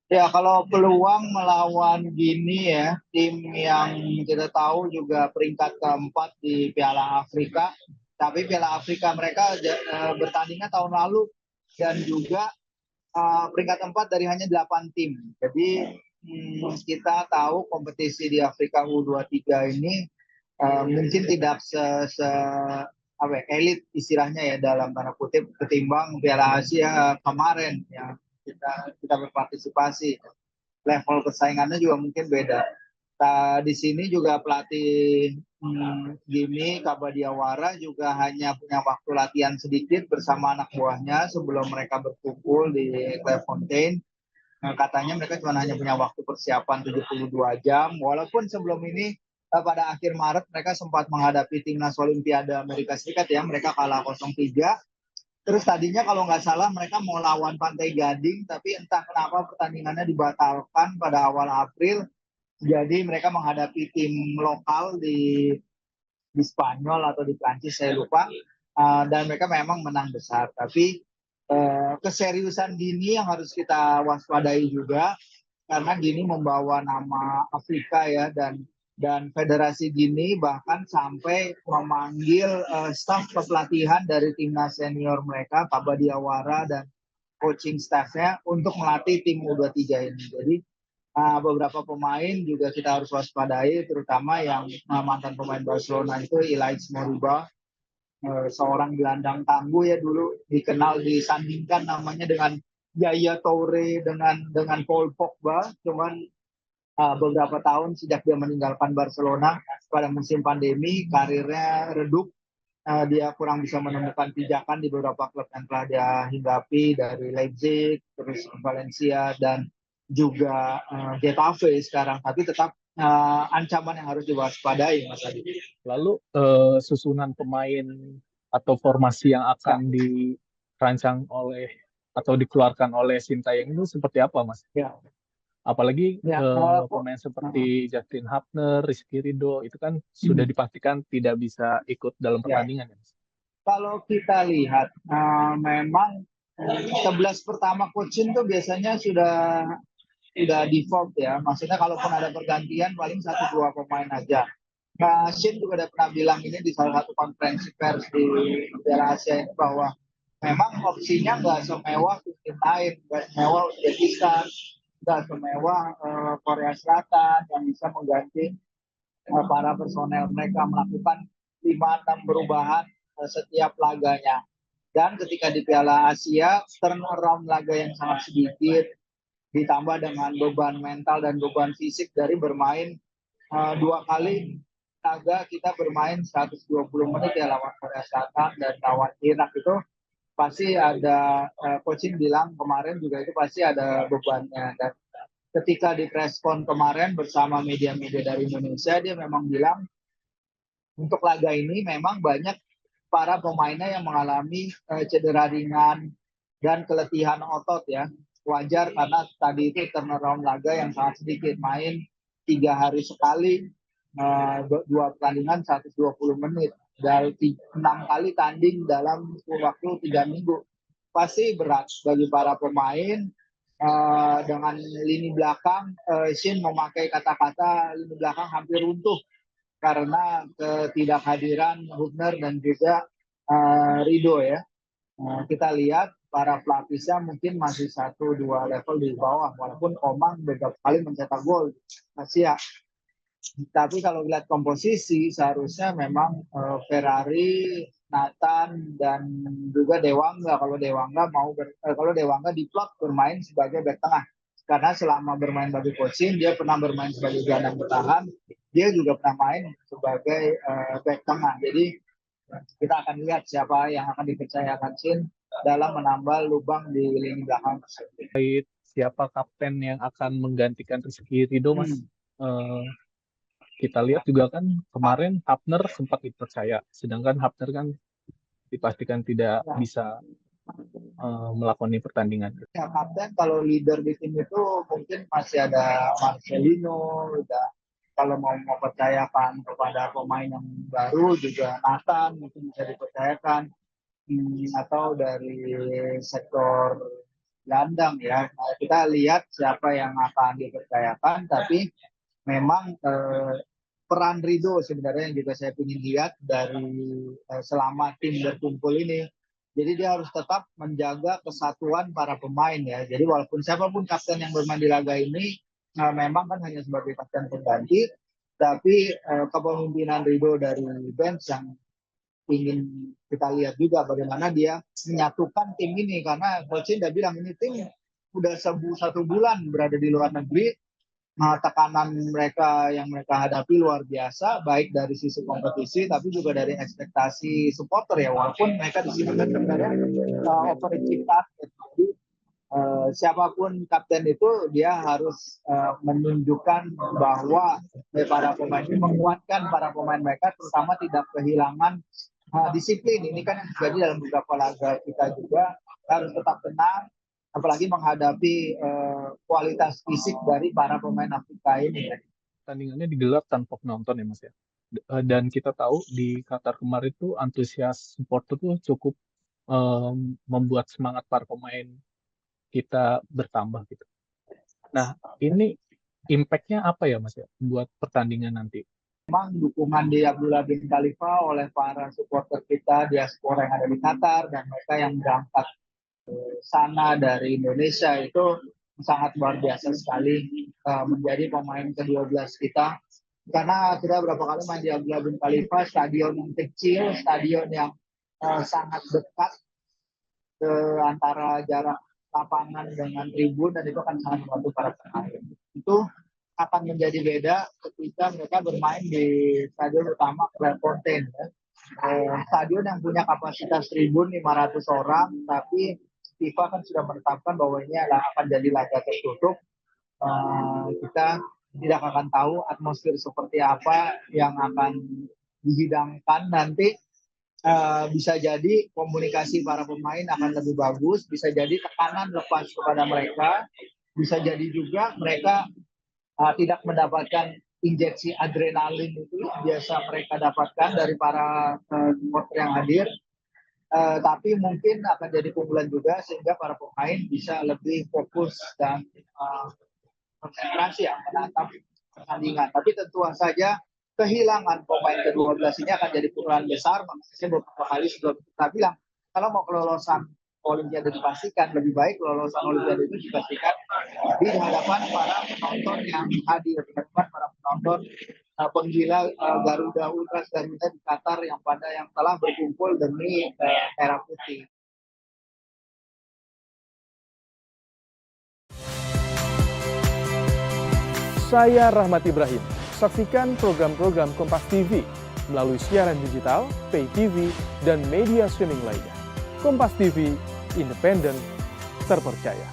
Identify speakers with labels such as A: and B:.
A: Ya, kalau peluang melawan Gini ya, tim yang kita tahu juga peringkat keempat di Piala Afrika, tapi Piala Afrika mereka bertandingnya tahun lalu dan juga peringkat keempat dari hanya 8 tim. Jadi kita tahu kompetisi di Afrika U23 ini mungkin tidak apa ya, elit istilahnya ya dalam tanda kutip ketimbang Piala Asia kemarin yang kita berpartisipasi, level persaingannya juga mungkin beda. Di sini juga pelatih Gini Kabadiawara juga hanya punya waktu latihan sedikit bersama anak buahnya sebelum mereka berkumpul di Clairefontaine. Katanya mereka cuma hanya punya waktu persiapan 72 jam, walaupun sebelum ini pada akhir Maret mereka sempat menghadapi timnas Olimpiade Amerika Serikat ya, mereka kalah 0-3. Terus tadinya kalau nggak salah mereka mau lawan Pantai Gading, tapi entah kenapa pertandingannya dibatalkan pada awal April. Jadi mereka menghadapi tim lokal di Spanyol atau di Prancis, saya lupa. Dan mereka memang menang besar. Tapi keseriusan Gini yang harus kita waspadai juga, karena Gini membawa nama Afrika ya, dan Federasi Gini bahkan sampai memanggil staf pelatihan dari timnas senior mereka, Pak Badiawara dan coaching staffnya untuk melatih tim U23 ini. Jadi beberapa pemain juga kita harus waspadai, terutama yang mantan pemain Barcelona itu Ilaix Moriba, seorang gelandang tangguh ya, dulu dikenal disandingkan namanya dengan Yaya Toure, dengan Paul Pogba. Cuman beberapa tahun sejak dia meninggalkan Barcelona pada musim pandemi, karirnya redup. Dia kurang bisa menemukan pijakan di beberapa klub yang telah dia hinggapi, dari Leipzig, terus Valencia, dan juga Getafe sekarang. Tapi tetap ancaman yang harus diwaspadai, Mas Adi.
B: Lalu susunan pemain atau formasi yang
A: Ya,
B: akan dirancang oleh atau dikeluarkan oleh Sintayong itu seperti apa, Mas?
A: ya,
B: Apalagi
A: ya.
B: pemain seperti Justin Hapner, Rizky Ridho itu kan sudah dipastikan tidak bisa ikut dalam
A: Ya,
B: pertandingan, ya, Mas?
A: kalau kita lihat, memang 11 pertama coaching tuh biasanya sudah default ya. Maksudnya kalaupun ada pergantian paling satu dua pemain aja. Nah, Shin juga udah pernah bilang ini di salah satu konferensi pers di Piala Asia ini, bahwa memang opsinya nggak semewah tim lain, nggak semewah Uzbekistan, nggak semewah Korea Selatan yang bisa mengganti para personel mereka melakukan 5-6 perubahan setiap laganya. Dan ketika di Piala Asia, turnaround laga yang sangat sedikit, ditambah dengan beban mental dan beban fisik dari bermain 2 kali laga kita bermain 120 menit ya lawan Korea Selatan dan lawan Irak, itu pasti ada, coaching bilang kemarin juga itu pasti ada bebannya. Dan ketika di preskon kemarin bersama media-media dari Indonesia, dia memang bilang untuk laga ini memang banyak para pemainnya yang mengalami cedera ringan dan keletihan otot ya. Wajar karena tadi itu turnaround laga yang sangat sedikit, main 3 hari sekali, 2 pertandingan 120 menit, dari 6 kali tanding dalam waktu 3 minggu. Pasti berat bagi para pemain. Dengan lini belakang, Shin memakai kata-kata lini belakang hampir runtuh karena ketidakhadiran Hubner dan juga Rido ya. Kita lihat para pelapisnya mungkin masih 1-2 level di bawah, walaupun Komang beberapa kali mencetak gol Asia. Tapi kalau lihat komposisi seharusnya memang Ferrari, Nathan, dan juga Dewangga. Kalau Dewangga diplot bermain sebagai back tengah, karena selama bermain bagi coaching dia pernah bermain sebagai gelandang bertahan, dia juga pernah main sebagai back tengah. Jadi kita akan lihat siapa yang akan dipercayakan Shin dalam menambal lubang di lini belakang tersebut.
B: Siapa kapten yang akan menggantikan Rizky Ridho, Mas?
A: Hmm.
B: Eh, kita lihat juga kan kemarin Hapner sempat dipercaya, sedangkan Hapner kan dipastikan tidak
A: Ya,
B: bisa melakoni pertandingan.
A: ya, kapten kalau leader di tim itu mungkin masih ada Marcelino, udah kalau mau percayakan kepada pemain yang baru juga Nathan mungkin bisa dipercayakan. Atau dari sektor gelandang ya. Nah, kita lihat siapa yang akan dipercayakan, tapi memang peran Ridho sebenarnya yang juga saya ingin lihat dari selama tim berkumpul ini. Jadi dia harus tetap menjaga kesatuan para pemain ya. Jadi walaupun siapapun kapten yang bermain di laga ini memang kan hanya sebagai kapten pengganti, tapi kepemimpinan Ridho dari bench yang ingin kita lihat juga bagaimana dia menyatukan tim ini, karena coach udah bilang ini tim udah 1 bulan berada di luar negeri. Tekanan mereka yang mereka hadapi luar biasa, baik dari sisi kompetisi tapi juga dari ekspektasi supporter ya, walaupun mereka di sini kan sebenarnya overachieve target. Jadi siapapun kapten itu dia harus menunjukkan bahwa para pemain ini menguatkan para pemain mereka, terutama tidak kehilangan disiplin. Ini kan yang terjadi dalam beberapa laga kita juga, harus tetap tenang apalagi menghadapi kualitas fisik dari para pemain Afrika ini.
B: Pertandingannya digelar tanpa penonton ya Mas ya. Dan kita tahu di Qatar kemarin tuh antusias supporter tuh cukup membuat semangat para pemain kita bertambah gitu. Nah, ini impact-nya apa ya Mas ya buat pertandingan nanti?
A: Memang dukungan di Abdullah bin Khalifa oleh para supporter kita diaspora yang ada di Qatar dan mereka yang berangkat sana dari Indonesia itu sangat luar biasa sekali, menjadi pemain ke-12 kita, karena kita berapa kali main di Abdullah bin Khalifa, stadion yang kecil, stadion yang sangat dekat antara jarak lapangan dengan tribun, dan itu akan sangat membantu para pemain. Itu akan menjadi beda ketika mereka bermain di stadion utama Clairefontaine ya. Stadion yang punya kapasitas 1.500 orang, tapi FIFA kan sudah menetapkan bahwa ini akan jadi laga tertutup. Kita tidak akan tahu atmosfer seperti apa yang akan dihidangkan nanti. Bisa jadi komunikasi para pemain akan lebih bagus, bisa jadi tekanan lepas kepada mereka, bisa jadi juga mereka tidak mendapatkan injeksi adrenalin itu yang biasa mereka dapatkan dari para supporter yang hadir. Tapi mungkin akan jadi keunggulan juga sehingga para pemain bisa lebih fokus dan konsentrasi menatap pertandingan. Tapi tentu saja kehilangan pemain ke-12 ini akan jadi pukulan besar. Makanya beberapa kali sebelum kita bilang kalau mau kelolosan Olimpiade dipastikan, lebih baik kelolosan Olimpiade itu dipastikan di hadapan para penonton yang hadir, di hadapan para penonton penggila Garuda Ultras Garuda di Qatar yang telah berkumpul demi merah putih.
C: Saya Rahmat Ibrahim. Saksikan program-program Kompas TV melalui siaran digital, pay TV, dan media streaming lainnya. Kompas TV, independen, terpercaya.